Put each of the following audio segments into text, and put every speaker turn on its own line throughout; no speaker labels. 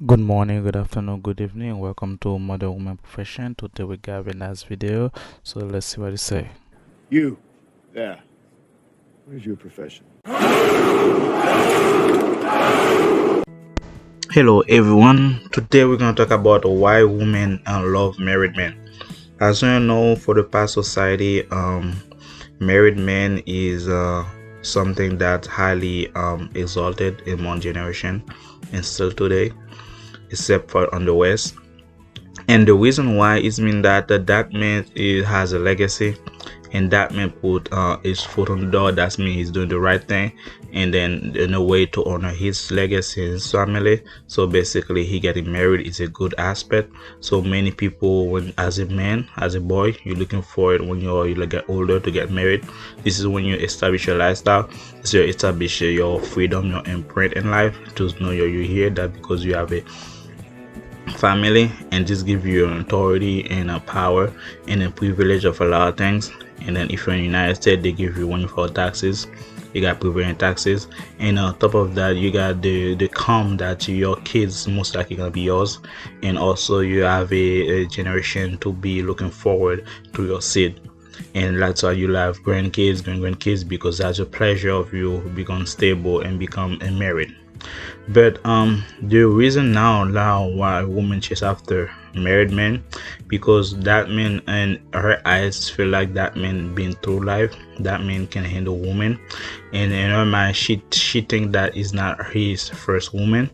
Good morning, good afternoon, good evening. Welcome to Modern Woman Profession. Today we got a nice video. So let's see what it say.
You, there. What is your profession?
Hello everyone. Today we're gonna talk about why women love married men. As you know, for the past society, married men is something that's highly exalted in one generation and still today, except for on the West. And the reason why is mean that man has a legacy, and that man put his foot on the door. That means he's doing the right thing, and then in a way to honor his legacy and his family. So basically, he getting married is a good aspect. So many people, when as a man, as a boy, you're looking forward when you get older to get married. This is when you establish your lifestyle. So you establish your freedom, your imprint in life. To know you're here, that because you have a family, and just give you an authority and a power and a privilege of a lot of things. And then if you're in the United States, they give you wonderful taxes. You got prevalent taxes, and on top of that, you got the calm that your kids most likely gonna be yours, and also you have a generation to be looking forward to your seed. And that's why you have grandkids, grandkids, because that's a pleasure of you become stable and become married. But the reason now why women chase after married men, because that man and her eyes feel like that man been through life, that man can handle woman, and in her mind she think that is not his first woman,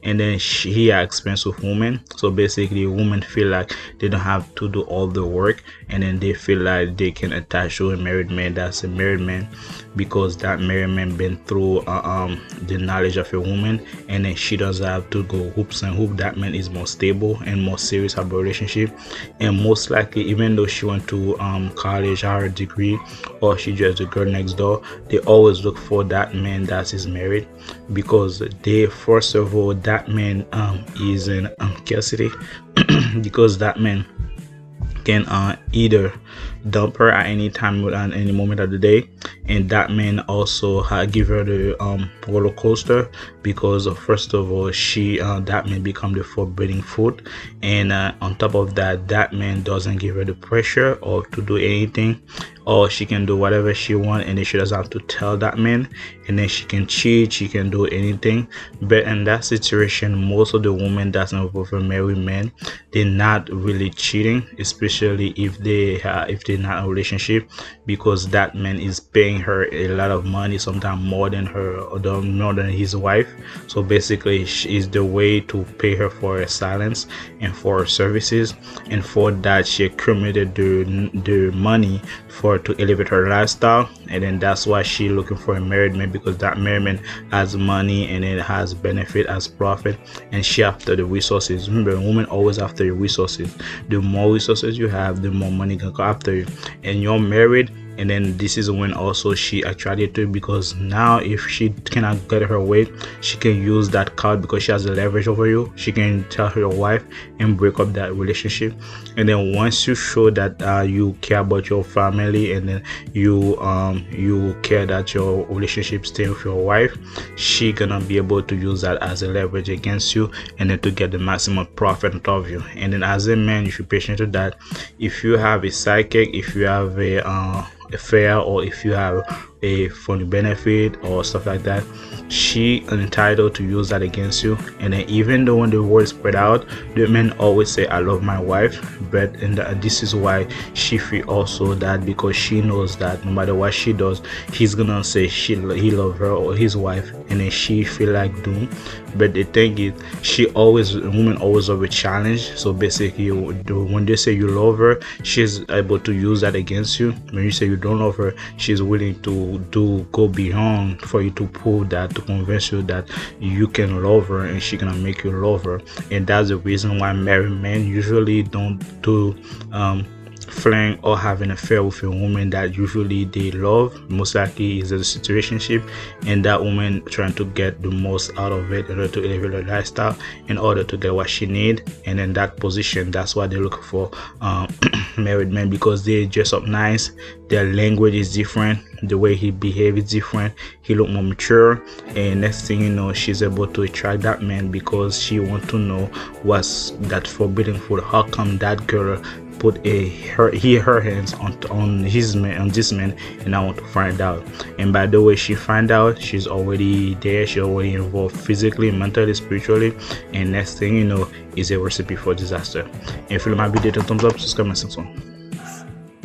and then he has experience with women. So basically women feel like they don't have to do all the work, and then they feel like they can attach to a married man that's a married man, because that married man been through the knowledge of a woman, and then she doesn't have to go hoops and hoop. That man is more stable and more serious about relationship, and most likely even though she went to college, her degree, or she just the girl next door, they always look for that man that is married, because they first of all that man is in scarcity because that man can either dump her at any time at any moment of the day, and that man also give her the roller coaster, because first of all she that man become the forbidden fruit, and on top of that, that man doesn't give her the pressure or to do anything, or she can do whatever she want, and then she doesn't have to tell that man, and then she can cheat, she can do anything. But in that situation, most of the women that's not with a married man, they're not really cheating, especially if they're not in a relationship, because that man is paying her a lot of money, sometimes more than her or more than his wife. So basically is the way to pay her for her silence and for her services, and for that she accumulated the money for to elevate her lifestyle. And then that's why she looking for a married man, because that married man has money and it has benefit, as profit, and she after the resources. Remember, women always after your resources. The more resources you have, the more money can go after you. And you're married, and then this is when also she attracted to, because now if she cannot get her way, she can use that card, because she has the leverage over you. She can tell her wife and break up that relationship. And then once you show that you care about your family, and then you care that your relationship stay with your wife, she gonna be able to use that as a leverage against you, and then to get the maximum profit out of you. And then as a man, you should pay attention to that. If you have a sidekick, if you have a affair, or if you have a funny benefit or stuff like that, she entitled to use that against you. And then even though when the word spread out, the men always say I love my wife, but this is why she feel also that, because she knows that no matter what she does, he's gonna say he love her or his wife, and then she feel like doom. But the thing is, women always have a challenge. So basically when they say you love her, she's able to use that against you. When you say you don't love her, she's willing to go beyond for you to prove that, to convince you that you can love her, and she gonna make you love her. And that's the reason why married men usually don't do fling or having an affair with a woman that usually they love, most likely is a situationship, and that woman trying to get the most out of it in order to elevate her lifestyle, in order to get what she need. And in that position, that's why they're looking for married men, because they dress up nice, their language is different, the way he behaves is different, he look more mature, and next thing you know, she's able to attract that man because she want to know what's that forbidden food. How come that girl put her hands on his man, on this man, and I want to find out. And by the way she find out, she's already there, she's already involved physically, mentally, spiritually, and next thing you know is a recipe for disaster. And if you like my video, thumbs up, subscribe, and so on.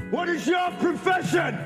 What is your profession?